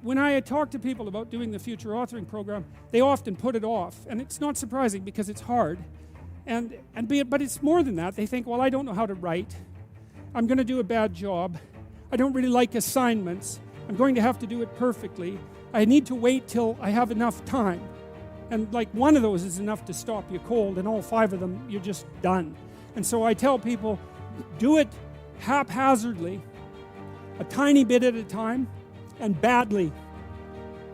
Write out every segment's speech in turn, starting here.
when I talk to people about doing the future authoring program, they often put it off. And it's not surprising because it's hard. But it's more than that. They think, well, I don't know how to write. I'm going to do a bad job. I don't really like assignments. I'm going to have to do it perfectly. I need to wait till I have enough time. And like one of those is enough to stop you cold, and all 5 of them, you're just done. And so I tell people, do it haphazardly, a tiny bit at a time, and badly.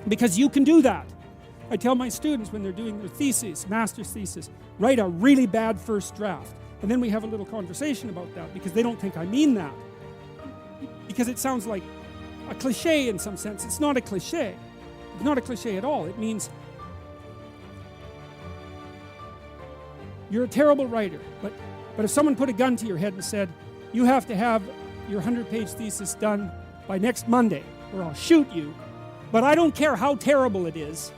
Because you can do that. I tell my students when they're doing their theses, master's thesis, write a really bad first draft. And then we have a little conversation about that, because they don't think I mean that. Because it sounds like a cliche in some sense. It's not a cliche. It's not a cliche at all. It means you're a terrible writer, but if someone put a gun to your head and said, you have to have your 100-page thesis done by next Monday, or I'll shoot you, but I don't care how terrible it is,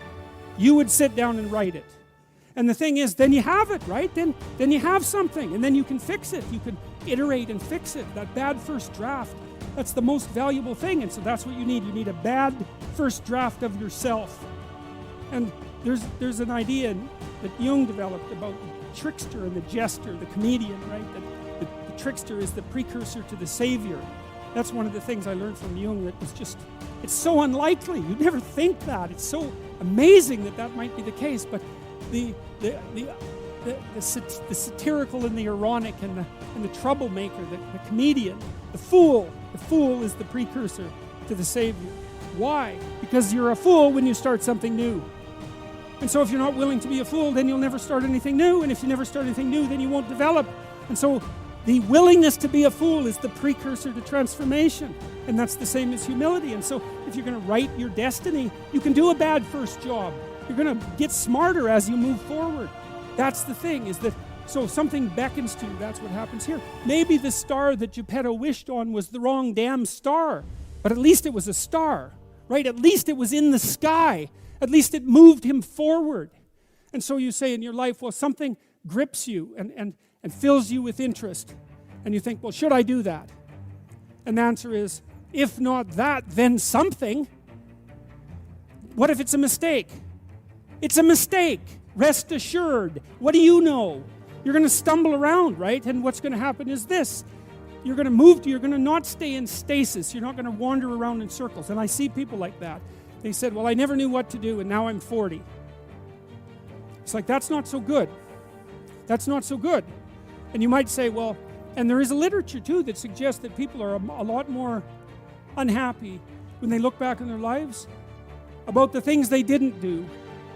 you would sit down and write it. And the thing is, then you have it, right? Then you have something, and then you can fix it. You can iterate and fix it. That bad first draft, that's the most valuable thing, and so that's what you need. You need a bad first draft of yourself. And there's an idea that Jung developed about the trickster and the jester, the comedian, right? That the trickster is the precursor to the savior. That's one of the things I learned from Jung that was just, it's so unlikely. You'd never think that. It's so amazing that might be the case, but the satirical and the ironic and the troublemaker, the comedian, the fool is the precursor to the savior. Why? Because you're a fool when you start something new. And so if you're not willing to be a fool, then you'll never start anything new. And if you never start anything new, then you won't develop. And so the willingness to be a fool is the precursor to transformation. And that's the same as humility. And so if you're going to write your destiny, you can do a bad first job. You're going to get smarter as you move forward. That's the thing, is that so something beckons to you. That's what happens here. Maybe the star that Geppetto wished on was the wrong damn star. But at least it was a star, right? At least it was in the sky. At least it moved him forward. And so you say in your life, well, something grips you and fills you with interest. And you think, well, should I do that? And the answer is, if not that, then something. What if it's a mistake? It's a mistake. Rest assured. What do you know? You're going to stumble around, right? And what's going to happen is this. You're going to not stay in stasis. You're not going to wander around in circles. And I see people like that. They said, well, I never knew what to do, and now I'm 40. It's like, that's not so good. That's not so good. And you might say, well, and there is a literature, too, that suggests that people are a lot more unhappy when they look back on their lives about the things they didn't do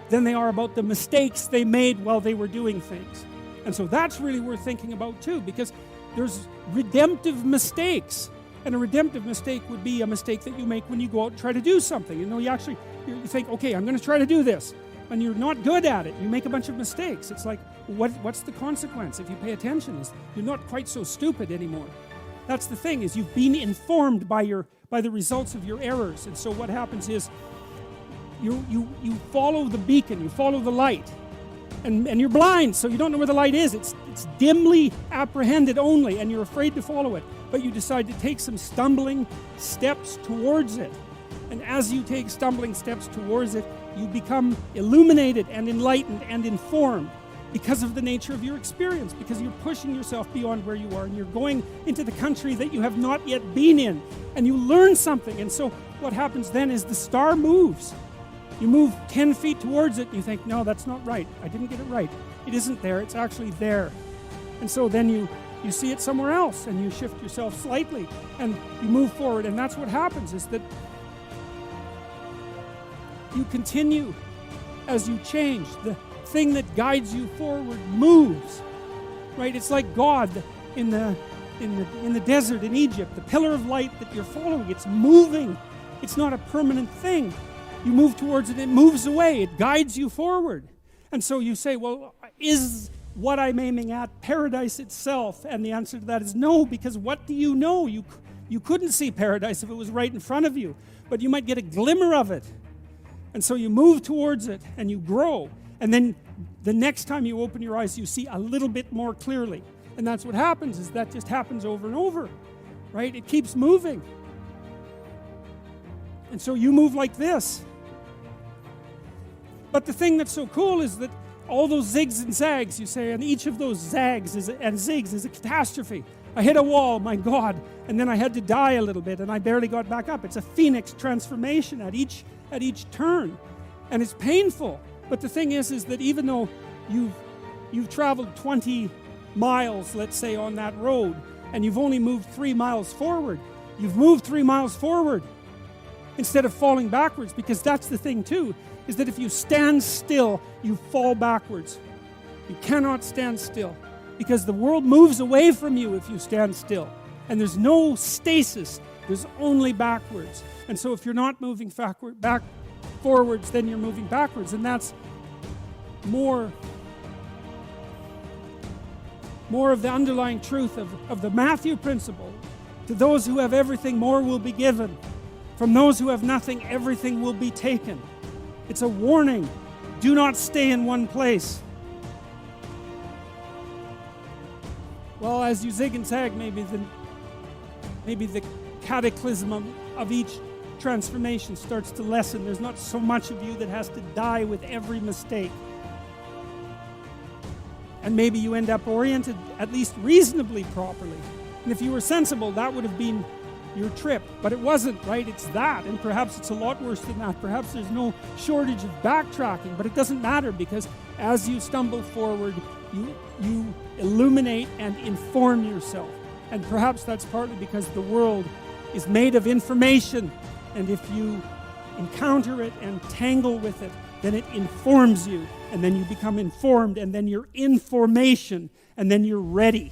than they are about the mistakes they made while they were doing things. And so that's really worth thinking about, too, because there's redemptive mistakes. And a redemptive mistake would be a mistake that you make when you go out and try to do something. You know, you think, okay, I'm going to try to do this. And you're not good at it. You make a bunch of mistakes. It's like, what's the consequence if you pay attention? You're not quite so stupid anymore. That's the thing, is you've been informed by the results of your errors. And so what happens is you follow the beacon, you follow the light. And you're blind, so you don't know where the light is. It's dimly apprehended only, and you're afraid to follow it. But you decide to take some stumbling steps towards it. And as you take stumbling steps towards it, you become illuminated and enlightened and informed because of the nature of your experience, because you're pushing yourself beyond where you are, and you're going into the country that you have not yet been in, and you learn something. And so what happens then is the star moves. You move 10 feet towards it, and you think, no, that's not right. I didn't get it right. It isn't there. It's actually there. And so then you see it somewhere else, and you shift yourself slightly, and you move forward. And that's what happens, is that you continue as you change. The thing that guides you forward moves, right? It's like God in the desert in Egypt, the pillar of light that you're following. It's moving. It's not a permanent thing. You move towards it, it moves away, it guides you forward. And so you say, well, is what I'm aiming at paradise itself? And the answer to that is no, because what do you know? You couldn't see paradise if it was right in front of you, but you might get a glimmer of it. And so you move towards it, and you grow. And then the next time you open your eyes, you see a little bit more clearly. And that's what happens, is that just happens over and over, right? It keeps moving. And so you move like this. But the thing that's so cool is that all those zigs and zags, you say, and each of those zags and zigs is a catastrophe. I hit a wall, my God, and then I had to die a little bit, and I barely got back up. It's a phoenix transformation at each turn, and it's painful. But the thing is that even though you've traveled 20 miles, let's say, on that road, and you've only moved 3 miles forward, you've moved 3 miles forward instead of falling backwards, because that's the thing too, is that if you stand still, you fall backwards. You cannot stand still, because the world moves away from you if you stand still. And there's no stasis, there's only backwards. And so if you're not moving forwards, then you're moving backwards. And that's more of the underlying truth of the Matthew principle. To those who have everything, more will be given. From those who have nothing, everything will be taken. It's a warning. Do not stay in one place. Well, as you zig and zag, maybe the cataclysm of each transformation starts to lessen. There's not so much of you that has to die with every mistake. And maybe you end up oriented at least reasonably properly. And if you were sensible, that would have been your trip. But it wasn't, right? It's that. And perhaps it's a lot worse than that. Perhaps there's no shortage of backtracking. But it doesn't matter, because as you stumble forward, you illuminate and inform yourself. And perhaps that's partly because the world is made of information. And if you encounter it and tangle with it, then it informs you. And then you become informed. And then you're in formation. And then you're ready.